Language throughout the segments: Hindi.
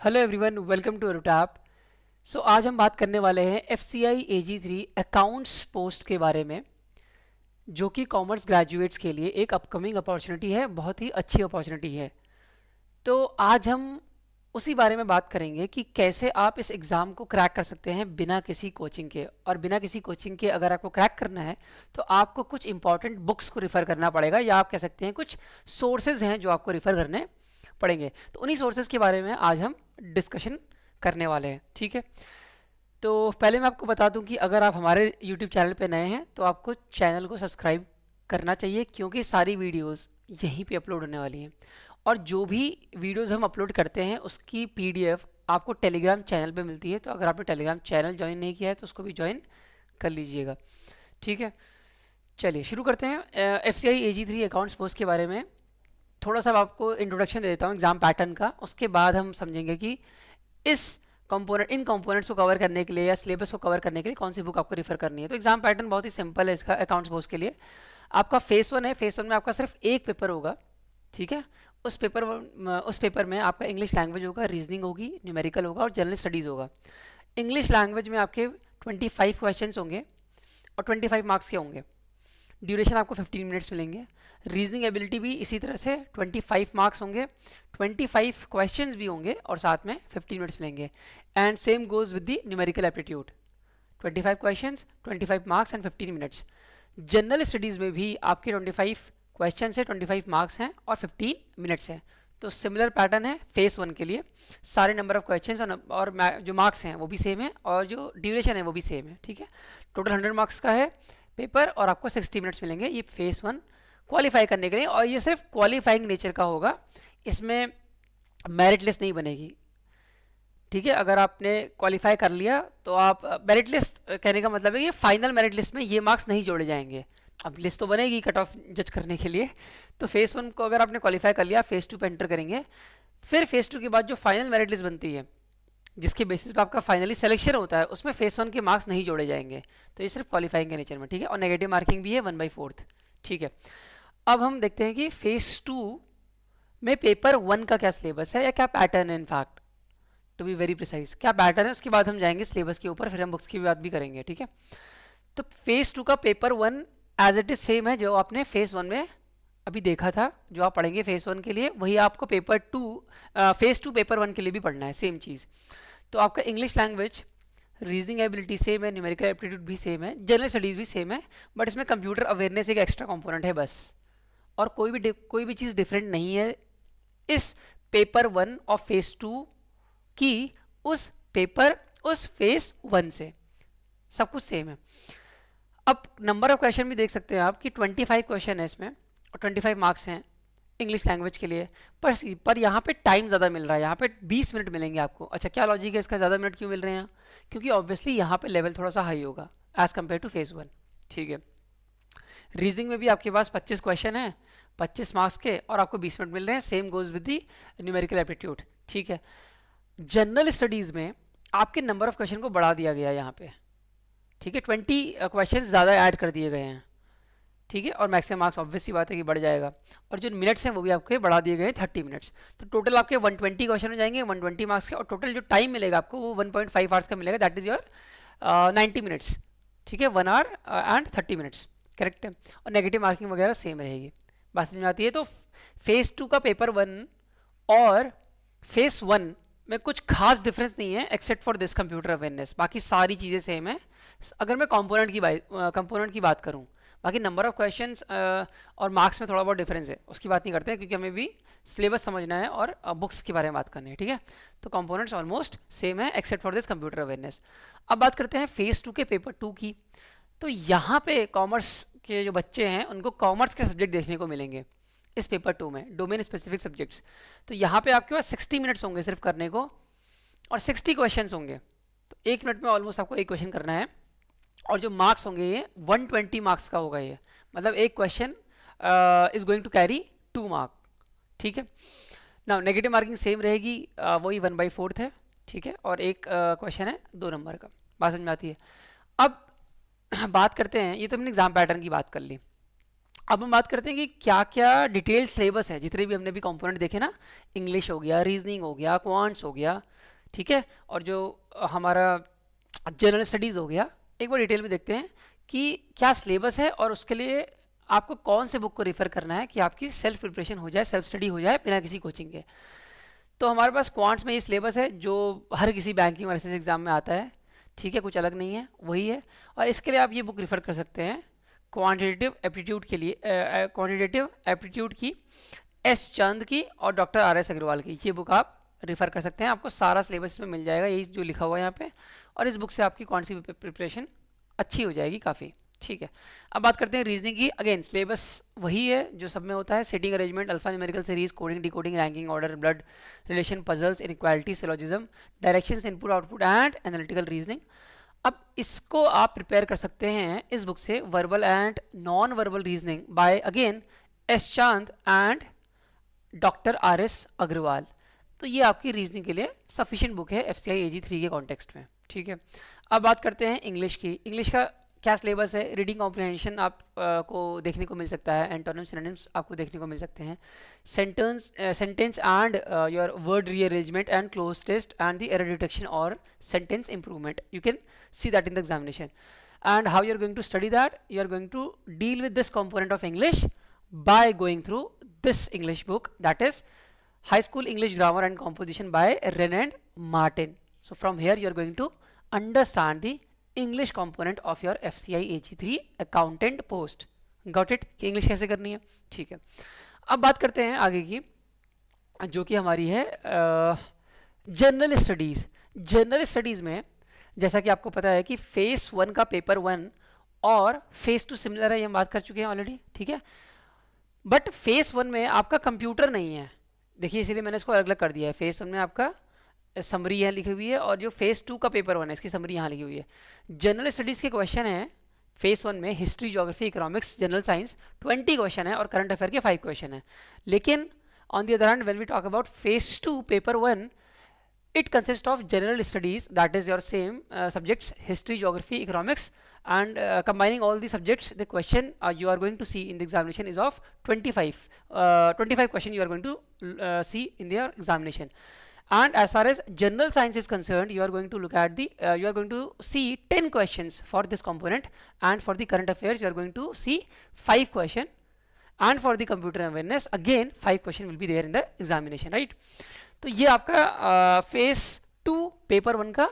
Hello everyone, welcome to tap. So आज हम बात करने वाले हैं FCI AG3 अकाउंट्स पोस्ट के बारे में, जो कि कॉमर्स ग्रेजुएट्स के लिए एक अपकमिंग अपॉर्चुनिटी है, बहुत ही अच्छी अपॉर्चुनिटी है। तो आज हम उसी बारे में बात करेंगे कि कैसे आप इस एग्ज़ाम को क्रैक कर सकते हैं बिना किसी कोचिंग के। और बिना किसी कोचिंग के अगर आपको क्रैक करना है तो आपको कुछ इंपॉर्टेंट बुक्स को रिफ़र करना पड़ेगा, या आप कह सकते हैं कुछ सोर्सेज हैं जो आपको रिफ़र करने पड़ेंगे। तो उन्हीं सोर्सेज के बारे में आज हम डिस्कशन करने वाले हैं, ठीक है। तो पहले मैं आपको बता दूं कि अगर आप हमारे YouTube चैनल पे नए हैं तो आपको चैनल को सब्सक्राइब करना चाहिए, क्योंकि सारी वीडियोस यहीं पे अपलोड होने वाली हैं। और जो भी वीडियोस हम अपलोड करते हैं उसकी PDF आपको टेलीग्राम चैनल पे मिलती है। तो अगर आपने टेलीग्राम चैनल ज्वाइन नहीं किया है तो उसको भी ज्वाइन कर लीजिएगा, ठीक है। चलिए शुरू करते हैं FCI AG3 अकाउंट्स पोस्ट के बारे में। थोड़ा सा आपको इंट्रोडक्शन दे देता हूँ एग्जाम पैटर्न का, उसके बाद हम समझेंगे कि इन कंपोनेंट्स को कवर करने के लिए या सिलेबस को कवर करने के लिए कौन सी बुक आपको रिफर करनी है। तो एग्जाम पैटर्न बहुत ही सिंपल है इसका अकाउंट्स पोस्ट के लिए। आपका फेस 1 है, फेस 1 में आपका सिर्फ एक पेपर होगा, ठीक है। उस पेपर में आपका इंग्लिश लैंग्वेज होगा, रीजनिंग होगी, न्यूमेरिकल होगा और जनरल स्टडीज़ होगा। इंग्लिश लैंग्वेज में आपके 25 क्वेश्चन होंगे और 25 मार्क्स के होंगे। ड्यूरेशन आपको 15 मिनट्स मिलेंगे। रीजनिंग एबिलिटी भी इसी तरह से 25 मार्क्स होंगे, 25 क्वेश्चंस भी होंगे और साथ में 15 मिनट्स मिलेंगे। And same goes with the numerical aptitude, 25 questions, 25 marks and 15 minutes. General studies में भी आपके 25 क्वेश्चन है, 25 मार्क्स हैं और 15 मिनट्स हैं। तो सिमिलर पैटर्न है फेस 1 के लिए। सारे नंबर ऑफ क्वेश्चंस और जो मार्क्स हैं वो भी सेम है और जो ड्यूरेशन है वो भी सेम है, ठीक है। टोटल 100 मार्क्स का है पेपर और आपको 60 मिनट्स मिलेंगे ये फेस 1 क्वालिफाई करने के लिए। और ये सिर्फ क्वालिफाइंग नेचर का होगा, इसमें मेरिट लिस्ट नहीं बनेगी, ठीक है। अगर आपने क्वालिफाई कर लिया तो आप मेरिट लिस्ट कहने का मतलब है कि फाइनल मेरिट लिस्ट में ये मार्क्स नहीं जोड़े जाएंगे। अब लिस्ट तो बनेगी कट ऑफ जज करने के लिए। तो फेस 1 को अगर आपने क्वालिफाई कर लिया, फेस 2 पे एंटर करेंगे। फिर फेस 2 के बाद जो फाइनल मेरिट लिस्ट बनती है, जिसके बेसिस पे आपका फाइनली सिलेक्शन होता है, उसमें फेस 1 के मार्क्स नहीं जोड़े जाएंगे। तो ये सिर्फ क्वालिफाइंग के नेचर में, ठीक है। और नेगेटिव मार्किंग भी है 1/4, ठीक है। अब हम देखते हैं कि फेस 2 में पेपर 1 का क्या सिलेबस है या क्या पैटर्न है। In fact to be very precise क्या पैटर्न है, उसके बाद हम जाएंगे सिलेबस के ऊपर, फिर हम बुक्स की बात भी करेंगे, ठीक है। तो फेस 2 का paper 1 as it is same है जो आपने फेस 1 में अभी देखा था। जो आप पढ़ेंगे फेस 1 के लिए वही आपको फेस 2 पेपर 1 के लिए भी पढ़ना है, सेम चीज़। तो आपका English language, reasoning ability same है, न्यूमेरिकल एप्टीट्यूड भी सेम है, जनरल स्टडीज़ भी सेम है, बट इसमें कंप्यूटर अवेयरनेस एक एक्स्ट्रा कंपोनेंट है बस। और कोई भी चीज़ डिफरेंट नहीं है इस पेपर 1 और फेस 2 की उस फेस 1 से। सब कुछ सेम है। अब नंबर ऑफ क्वेश्चन भी देख सकते हैं आप कि 25 क्वेश्चन है इसमें और 25 मार्क्स हैं इंग्लिश लैंग्वेज के लिए। पर यहाँ पे टाइम ज़्यादा मिल रहा है, यहाँ पे 20 मिनट मिलेंगे आपको। अच्छा, क्या लॉजिक है इसका, ज़्यादा मिनट क्यों मिल रहे हैं? क्योंकि ऑब्वियसली यहाँ पे लेवल थोड़ा सा हाई होगा एज़ कम्पेयर टू फेस 1, ठीक है। रीजनिंग में भी आपके पास 25 क्वेश्चन है, 25 मार्क्स के, और आपको 20 मिनट मिल रहे हैं। Same goes with the numerical aptitude, ठीक है। जनरल स्टडीज़ में आपके नंबर ऑफ क्वेश्चन को बढ़ा दिया गया है यहाँ पे, ठीक है। 20 क्वेश्चन ज़्यादा ऐड कर दिए गए हैं, ठीक है। और मैक्सिमम मार्क्स ऑब्वियसली बात है कि बढ़ जाएगा। और जो मिनट्स हैं वो भी आपके बढ़ा दिए गए हैं 30 मिनट्स। तो टोटल आपके 120 क्वेश्चन हो जाएंगे, 120 मार्क्स के। और टोटल जो टाइम मिलेगा आपको वो 1.5 आवर्स का मिलेगा, दैट इज़ योर 90 मिनट्स, ठीक है। 1 आवर एंड 30 मिनट्स, करेक्ट है। और नेगेटिव मार्किंग वगैरह सेम रहेगी, बात समझ में आती है। तो फेस 2 का पेपर 1 और फेस 1 में कुछ खास डिफरेंस नहीं है except for this computer awareness. बाकी सारी चीज़ें सेम है। अगर मैं कंपोनेंट की बात करूँ, बाकी नंबर ऑफ क्वेश्चंस और मार्क्स में थोड़ा बहुत डिफरेंस है, उसकी बात नहीं करते हैं क्योंकि हमें भी सिलेबस समझना है और बुक्स के बारे में बात करनी है, ठीक है। तो कंपोनेंट्स ऑलमोस्ट सेम है except for this computer awareness. अब बात करते हैं फेस 2 के पेपर 2 की। तो यहाँ पे कॉमर्स के जो बच्चे हैं उनको कॉमर्स के सब्जेक्ट देखने को मिलेंगे इस पेपर 2 में, डोमेन स्पेसिफिक सब्जेक्ट्स। तो यहाँ पे आपके पास 60 मिनट्स होंगे सिर्फ करने को और 60 क्वेश्चंस होंगे। तो 1 मिनट में ऑलमोस्ट आपको एक क्वेश्चन करना है। और जो मार्क्स होंगे ये 120 मार्क्स का होगा ये, मतलब एक question is going to carry 2 mark, ठीक है ना। नेगेटिव मार्किंग सेम रहेगी, वही 1/4 है, ठीक है। और एक क्वेश्चन है 2 नंबर का, बात समझ में आती है। अब बात करते हैं, ये तो हमने एग्जाम पैटर्न की बात कर ली। अब हम बात करते हैं कि क्या क्या डिटेल्ड सिलेबस है, जितने भी हमने भी कंपोनेंट देखे ना, इंग्लिश हो गया, रीजनिंग हो गया, क्वांट्स हो गया, ठीक है, और जो हमारा जनरल स्टडीज़ हो गया, एक बार डिटेल में देखते हैं कि क्या सिलेबस है और उसके लिए आपको कौन से बुक को रेफ़र करना है कि आपकी सेल्फ प्रिपरेशन हो जाए, सेल्फ स्टडी हो जाए बिना किसी कोचिंग के। तो हमारे पास क्वांट्स में ये सिलेबस है जो हर किसी बैंकिंग और एसएससी एग्जाम में आता है, ठीक है, कुछ अलग नहीं है, वही है। और इसके लिए आप ये बुक रेफ़र कर सकते हैं क्वांटिटेटिव एप्टीट्यूड के लिए, क्वांटिटेटिव एप्टीट्यूड की एस चंद की और डॉक्टर आर एस अग्रवाल की, ये बुक आप रेफ़र कर सकते हैं। आपको सारा सिलेबस इसमें मिल जाएगा, यही जो लिखा हुआ है यहाँ पे, और इस बुक से आपकी कौन सी प्रिपरेशन अच्छी हो जाएगी काफ़ी, ठीक है। अब बात करते हैं रीजनिंग की। अगेन सिलेबस वही है जो सब में होता है, setting arrangement, alpha numerical series, coding decoding, ranking order, blood relation, puzzles, inequality, syllogism, directions, input output and analytical reasoning. अब इसको आप प्रिपेयर कर सकते हैं इस बुक से, verbal and non verbal reasoning by again S Chand and doctor R S Agarwal. तो ये आपकी रीजनिंग के लिए सफिशिएंट बुक है एफसीआई AG3 के कॉन्टेक्स्ट में, ठीक है। अब बात करते हैं इंग्लिश की। इंग्लिश का क्या सिलेबस है? रीडिंग कॉम्प्रिहेंशन आप को देखने को मिल सकता है, एंटोनिम्स सिनोनिम्स आपको देखने को मिल सकते हैं, sentence and your word rearrangement and cloze test and the error detection और sentence improvement, you can see that in the examination. And how you are going to study that? You are going to deal with this component of English by going through this English book, that is High School English Grammar and Composition by Wren and Martin. So from here you are going to understand the English component of your FCI AG3 accountant post. Got it? कि English कैसे करनी है, ठीक है। अब बात करते हैं आगे की, जो कि हमारी है जनरल स्टडीज़। जनरल स्टडीज़ में जैसा कि आपको पता है कि फेस 1 का पेपर 1 और फेस 2 सिमिलर है, ये हम बात कर चुके हैं ऑलरेडी, ठीक है। बट फेस 1 में आपका कंप्यूटर नहीं है, देखिए इसीलिए मैंने इसको अलग अलग कर दिया है। फेस 1 में आपका समरी यहाँ लिखी हुई है और जो फेस 2 का पेपर 1 है इसकी समरी यहाँ लिखी हुई है। जनरल स्टडीज़ के क्वेश्चन है फेस 1 में, history, geography, economics, general science 20 question है और करंट अफेयर के 5 क्वेश्चन है। लेकिन on the other hand when we talk about phase 2 paper 1, it consists of general studies, that is your same subjects, history, geography, economics, and combining all the subjects, the question you are going to see in the examination is of 25 question you are going to see in their examination. And as far as general science is concerned, you are going to look at the you are going to see 10 questions for this component, and for the current affairs you are going to see 5 question, and for the computer awareness again 5 question will be there in the examination, right? तो ये आपका फेस 2 पेपर 1 का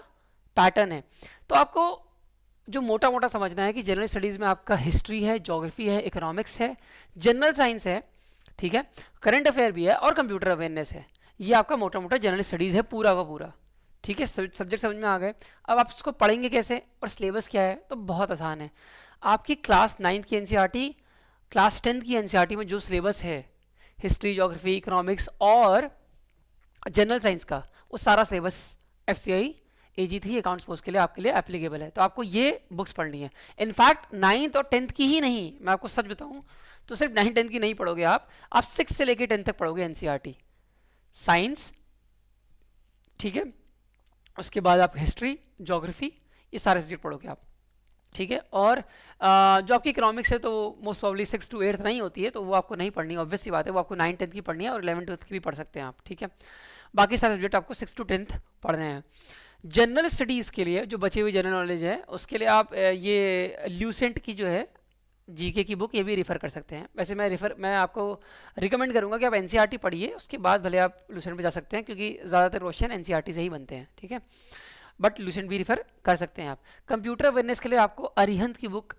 पैटर्न है। तो आपको जो मोटा मोटा समझना है कि जनरल स्टडीज़ में आपका हिस्ट्री है, ज्योग्राफी है, इकोनॉमिक्स है, जनरल साइंस है, ठीक है, करंट अफेयर भी है और कंप्यूटर अवेयरनेस है। ये आपका मोटा मोटा जनरल स्टडीज़ है पूरा का पूरा, ठीक है। सब्जेक्ट समझ में आ गए। अब आप इसको पढ़ेंगे कैसे और सिलेबस क्या है? तो बहुत आसान है। आपकी क्लास 9th की NCERT, क्लास 10th की NCERT में जो सिलेबस है हिस्ट्री, ज्योग्राफी, इकोनॉमिक्स और जनरल साइंस का, वो सारा syllabus FCI AG3 accounts post के लिए आपके लिए एप्लीकेबल है। तो आपको ये बुक्स पढ़नी है। इनफैक्ट 9th और 10th की ही नहीं, मैं आपको सच बताऊं तो सिर्फ 9th 10th की नहीं पढ़ोगे आप 6 से लेकर 10 तक पढ़ोगे NCERT साइंस, ठीक है। उसके बाद आप हिस्ट्री, ज्योग्राफी, ये सारे सब्जेक्ट पढ़ोगे आप, ठीक है। और जो आपकी इकोनॉमिक्स है तो मोस्ट प्रॉब्ली 6 to 8 नहीं होती है, तो वो आपको नहीं पढ़नी, ऑब्वियस सी बात है, वो आपको 9th 10th की पढ़नी है और 11th 12th की भी पढ़ सकते हैं आप, ठीक है। बाकी सारे सब्जेक्ट आपको 6 to 10th पढ़ने हैं। जनरल स्टडीज़ के लिए जो बची हुई जनरल नॉलेज है उसके लिए आप ये ल्यूसेंट की जो है जीके की बुक, ये भी रेफ़र कर सकते हैं। वैसे मैं आपको रिकमेंड करूंगा कि आप NCERT पढ़िए, उसके बाद भले आप ल्यूसेंट पे जा सकते हैं, क्योंकि ज़्यादातर क्वेश्चन NCERT से ही बनते हैं, ठीक है। बट ल्यूसेंट भी रेफ़र कर सकते हैं आप। कंप्यूटर अवेयरनेस के लिए आपको अरिहंत की बुक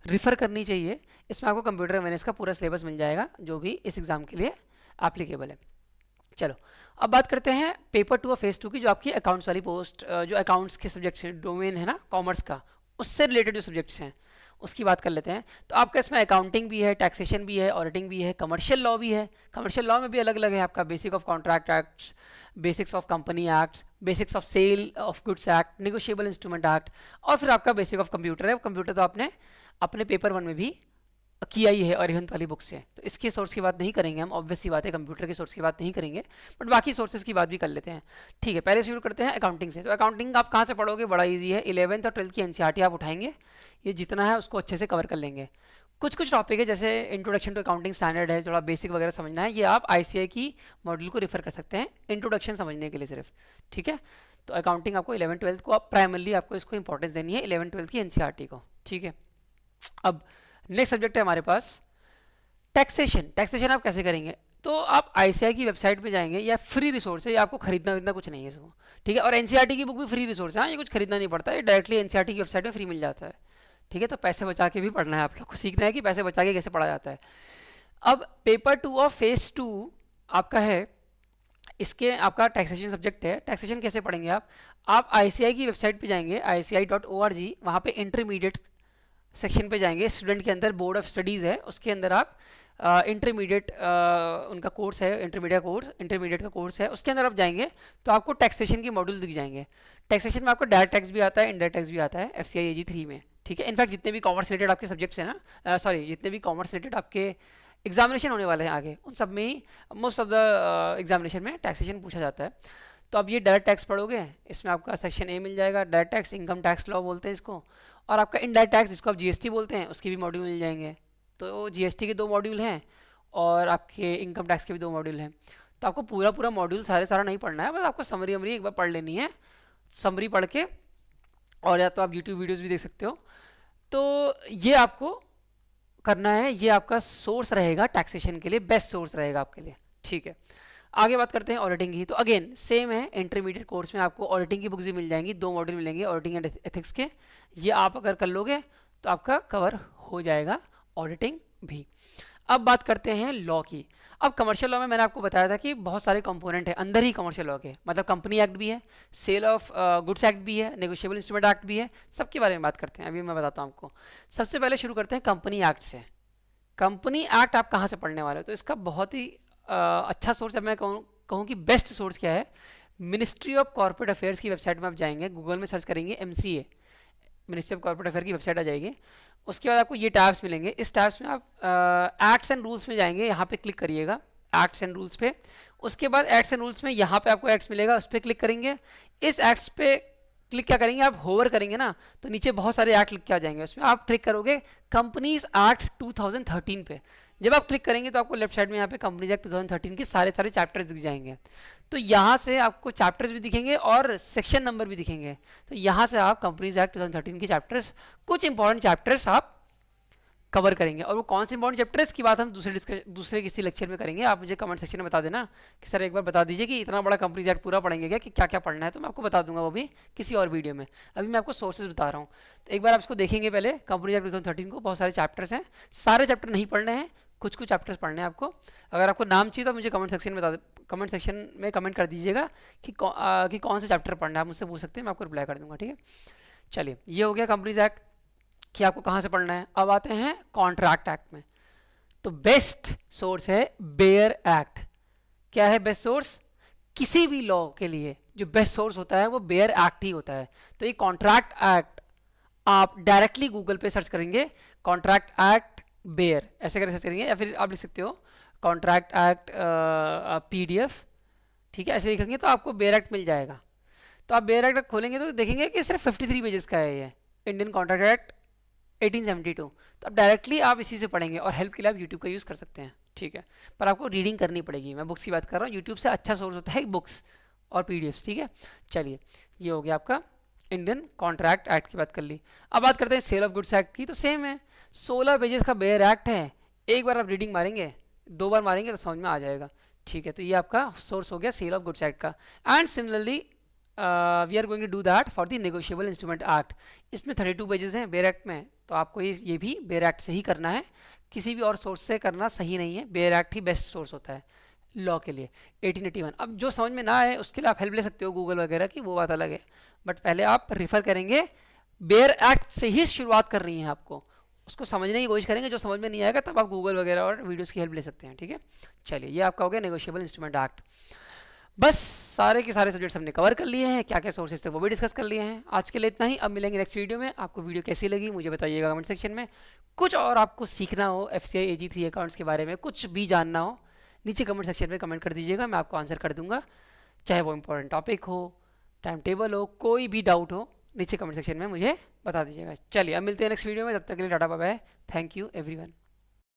रेफ़र करनी चाहिए। इसमें आपको कंप्यूटर अवेयरनेस का पूरा सिलेबस मिल जाएगा जो भी इस एग्ज़ाम के लिए एप्लीकेबल है। चलो अब बात करते हैं पेपर 2 और फेज़ 2 की, जो आपकी अकाउंट्स वाली पोस्ट, जो अकाउंट्स के सब्जेक्ट्स हैं, डोमेन है ना कॉमर्स का, उससे रिलेटेड जो सब्जेक्ट्स हैं उसकी बात कर लेते हैं। तो आपका इसमें अकाउंटिंग भी है, टैक्सेशन भी है, ऑडिटिंग भी है, कमर्शियल लॉ भी है। कमर्शियल लॉ में भी अलग अलग है आपका, basic of contract acts, basics of company acts, basics of sale of goods act, negotiable instrument act, और फिर आपका बेसिक ऑफ कंप्यूटर है। कंप्यूटर तो आपने अपने पेपर 1 में भी किया ही है अरिहंत वाली बुक से, तो इसके सोर्स की बात नहीं करेंगे हम, ऑब्वियस सी बात है, कंप्यूटर के सोर्स की बात नहीं करेंगे, बट बाकी सोर्सेज की बात भी कर लेते हैं, ठीक है। पहले शुरू करते हैं अकाउंटिंग से। तो अकाउंटिंग आप कहाँ से पढ़ोगे? बड़ा इजी है, 11th और 12th की NCERT आप उठाएंगे, ये जितना है उसको अच्छे से कवर कर लेंगे। कुछ कुछ टॉपिक है जैसे इंट्रोडक्शन टू अकाउंटिंग स्टैंडर्ड है, थोड़ा बेसिक वगैरह समझना है, ये आप आईसीआई की मॉड्यूल को रेफर कर सकते हैं इंट्रोडक्शन समझने के लिए सिर्फ, ठीक है। तो अकाउंटिंग आपको 11-12 को आप प्राइमरली आपको इसको इंपॉर्टेंस देनी है 11-12 की एनसीईआरटी को, ठीक है। अब नेक्स्ट सब्जेक्ट है हमारे पास टैक्सेशन। टैक्सेशन आप कैसे करेंगे, तो आप आईसीआई की वेबसाइट पे जाएंगे, या फ्री रिसोर्स है, ये आपको खरीदना खरीदना कुछ नहीं है इसको, ठीक है। और एनसीईआरटी की बुक भी फ्री रिसोर्स है, हाँ, ये कुछ खरीदना नहीं पड़ता है, डायरेक्टली एनसीईआरटी की वेबसाइट में फ्री मिल जाता है, ठीक है। तो पैसे बचा के भी पढ़ना है आप लोग को, सीखना है कि पैसे बचा के कैसे पढ़ा जाता है। अब पेपर 2 ऑफ फेज 2 आपका है, इसके आपका टैक्सेशन सब्जेक्ट है। टैक्सेशन कैसे पढ़ेंगे आप आईसीआई की वेबसाइट पे जाएंगे ICI.org, वहाँ पे इंटरमीडिएट सेक्शन पे जाएंगे, स्टूडेंट के अंदर बोर्ड ऑफ स्टडीज़ है, उसके अंदर आप इंटरमीडिएट उनका कोर्स है, इंटरमीडिएट का कोर्स है, उसके अंदर आप जाएंगे तो आपको टैक्सेशन के मॉड्यूल दिख जाएंगे। टैक्सेशन में आपको डायरेक्ट टैक्स भी आता है, इनडायरेक्ट टैक्स भी आता है FCI AG 3 में, ठीक है। इनफैक्ट जितने भी कॉमर्स रिलेटेड आपके सब्जेक्ट्स हैं ना, जितने भी कॉमर्स रिलेटेड आपके एग्जामिनेशन होने वाले हैं आगे, उन सब में ही मोस्ट ऑफ द एग्जामिनेशन में टैक्सेशन पूछा जाता है। तो अब ये डायरेक्ट टैक्स पढ़ोगे, इसमें आपका सेक्शन ए मिल जाएगा, direct tax, income tax law बोलते हैं इसको, और आपका इनडायरेक्ट टैक्स जिसको आप जीएसटी बोलते हैं, उसके भी मॉड्यूल मिल जाएंगे। तो जीएसटी के 2 मॉड्यूल हैं और आपके इनकम टैक्स के भी 2 मॉड्यूल हैं। तो आपको पूरा पूरा मॉड्यूल सारा नहीं पढ़ना है, बस आपको समरी वमरी एक बार पढ़ लेनी है, समरी पढ़ के, और या तो आप यूट्यूब वीडियोस भी देख सकते हो। तो ये आपको करना है, ये आपका सोर्स रहेगा टैक्सेशन के लिए, बेस्ट सोर्स रहेगा आपके लिए, ठीक है। आगे बात करते हैं ऑडिटिंग की। तो अगेन सेम है, इंटरमीडिएट कोर्स में आपको ऑडिटिंग की बुक्स भी मिल जाएंगी, 2 मॉड्यूल मिलेंगे ऑडिटिंग एंड एथिक्स के, ये आप अगर कर लोगे तो आपका कवर हो जाएगा ऑडिटिंग भी। अब बात करते हैं लॉ की। अब कमर्शियल लॉ में मैंने आपको बताया था कि बहुत सारे कंपोनेंट हैं अंदर ही कमर्शियल लॉ के, मतलब कंपनी एक्ट भी है, सेल ऑफ गुड्स एक्ट भी है, नेगोशिएबल इंस्ट्रूमेंट एक्ट भी है, सबके बारे में बात करते हैं। अभी मैं बताता हूँ आपको। सबसे पहले शुरू करते हैं कंपनी एक्ट से। कंपनी एक्ट आप कहाँ से पढ़ने वाले हो, तो इसका बहुत ही अच्छा सोर्स है, मैं कहूँ कि बेस्ट सोर्स क्या है, मिनिस्ट्री ऑफ कॉर्पोरेट अफेयर्स की वेबसाइट में आप जाएंगे, गूगल में सर्च करेंगे MCA, ministry of corporate affair की वेबसाइट आ जाएगी। उसके बाद आपको ये टैब्स मिलेंगे, इस टैब्स में आप एक्ट्स एंड रूल्स में जाएंगे, यहाँ पे क्लिक करिएगा एक्ट्स एंड रूल्स पे। उसके बाद एक्ट्स एंड रूल्स में यहाँ पे आपको एक्ट्स मिलेगा, उस पर क्लिक करेंगे। इस एक्ट्स पे क्लिक क्या करेंगे आप, होवर करेंगे ना, तो नीचे बहुत सारे एक्ट लिख के आ जाएंगे, उसमें आप क्लिक करोगे कंपनीज एक्ट 2013 पे। जब आप क्लिक करेंगे तो आपको लेफ्ट साइड में यहाँ पे कंपनीज एक्ट 2013 के सारे चैप्टर्स दिख जाएंगे। तो यहाँ से आपको चैप्टर्स भी दिखेंगे और सेक्शन नंबर भी दिखेंगे। तो यहाँ से आप कंपनीज एक्ट 2013 के चैप्टर्स, कुछ इंपॉर्टेंट चैप्टर्स आप कवर करेंगे। और वो कौन से इंपॉर्टेंट चैप्टर्स की बात हम दूसरे किसी लेक्चर में करेंगे। आप मुझे कमेंट सेक्शन में बता देना कि सर एक बार बता दीजिए कि इतना बड़ा कंपनीज एक्ट पूरा पढ़ेंगे क्या, कि क्या क्या पढ़ना है, तो मैं आपको बता दूंगा वो भी किसी और वीडियो में। अभी मैं आपको सोर्सेज बता रहा हूँ, तो एक बार आप इसको देखेंगे पहले कंपनीज एक्ट 2013 को। बहुत सारे चैप्टर्स हैं, सारे चैप्टर नहीं पढ़ने हैं, कुछ कुछ चैप्टर्स पढ़ने हैं आपको। अगर आपको नाम चाहिए तो मुझे कमेंट सेक्शन में कमेंट कर दीजिएगा कि कौन से चैप्टर पढ़ना है, आप मुझसे पूछ सकते हैं, मैं आपको रिप्लाई कर दूंगा, ठीक है। चलिए, ये हो गया कंपनीज एक्ट कि आपको कहाँ से पढ़ना है। अब आते हैं कॉन्ट्रैक्ट एक्ट में। तो बेस्ट सोर्स है बेयर एक्ट। क्या है बेस्ट सोर्स, किसी भी लॉ के लिए जो बेस्ट सोर्स होता है वो बेयर एक्ट ही होता है। तो ये कॉन्ट्रैक्ट एक्ट आप डायरेक्टली गूगल पे सर्च करेंगे, कॉन्ट्रैक्ट एक्ट बेयर ऐसे करके सर्च करेंगे, या फिर आप लिख सकते हो कॉन्ट्रैक्ट एक्ट PDF, ठीक है, ऐसे लिखेंगे तो आपको बेयर एक्ट मिल जाएगा। तो आप बेयर एक्ट खोलेंगे तो देखेंगे कि सिर्फ 53 पेजेस का है ये, इंडियन कॉन्ट्रैक्ट एक्ट 1872। तो अब डायरेक्टली आप इसी से पढ़ेंगे, और हेल्प के लिए आप यूट्यूब का यूज़ कर सकते हैं, ठीक है। पर आपको रीडिंग करनी पड़ेगी, मैं बुक्स की बात कर रहा हूँ, यूट्यूब से अच्छा सोर्स होता है बुक्स और PDFs, ठीक है। चलिए, ये हो गया आपका इंडियन कॉन्ट्रैक्ट एक्ट की बात कर ली। अब बात करते हैं सेल ऑफ गुड्स एक्ट की। तो सेम है, 16 पेजेस का बेयर एक्ट है, एक बार आप रीडिंग मारेंगे, 2 बार मारेंगे तो समझ में आ जाएगा, ठीक है। तो ये आपका सोर्स हो गया सेल ऑफ गुड्स एक्ट का। And similarly we are going to do that for the negotiable instrument act. इसमें 32 पेजेस हैं बेयर एक्ट में, तो आपको ये भी बेयर एक्ट से ही करना है, किसी भी और सोर्स से करना सही नहीं है। बेयर एक्ट ही बेस्ट सोर्स होता है लॉ के लिए, 1881। अब जो समझ में ना आए उसके लिए आप हेल्प ले सकते हो गूगल वगैरह की, वो बात अलग है, बट पहले आप रेफर करेंगे, बेयर एक्ट से ही शुरुआत करनी है आपको, उसको समझने की कोशिश करेंगे। जो समझ में नहीं आएगा तब आप गूगल वगैरह और वीडियोस की हेल्प ले सकते हैं, ठीक है। चलिए, ये आपका हो गया नेगोशिएबल इंस्ट्रूमेंट एक्ट। बस सारे के सारे सब्जेक्ट्स हमने कवर कर लिए हैं, क्या क्या सोर्सेज थे वो भी डिस्कस कर लिए हैं। आज के लिए इतना ही, अब मिलेंगे नेक्स्ट वीडियो में। आपको वीडियो कैसी लगी मुझे बताइएगा कमेंट सेक्शन में। कुछ और आपको सीखना हो FCI AG 3 अकाउंट्स के बारे में, कुछ भी जानना हो, नीचे कमेंट सेक्शन में कमेंट कर दीजिएगा, मैं आपको आंसर कर दूंगा। चाहे वो इंपॉर्टेंट टॉपिक हो, टाइम टेबल हो, कोई भी डाउट हो, नीचे कमेंट सेक्शन में मुझे बता दीजिएगा। चलिए अब मिलते हैं नेक्स्ट वीडियो में, तब तक के लिए tata bye bye. Thank you everyone.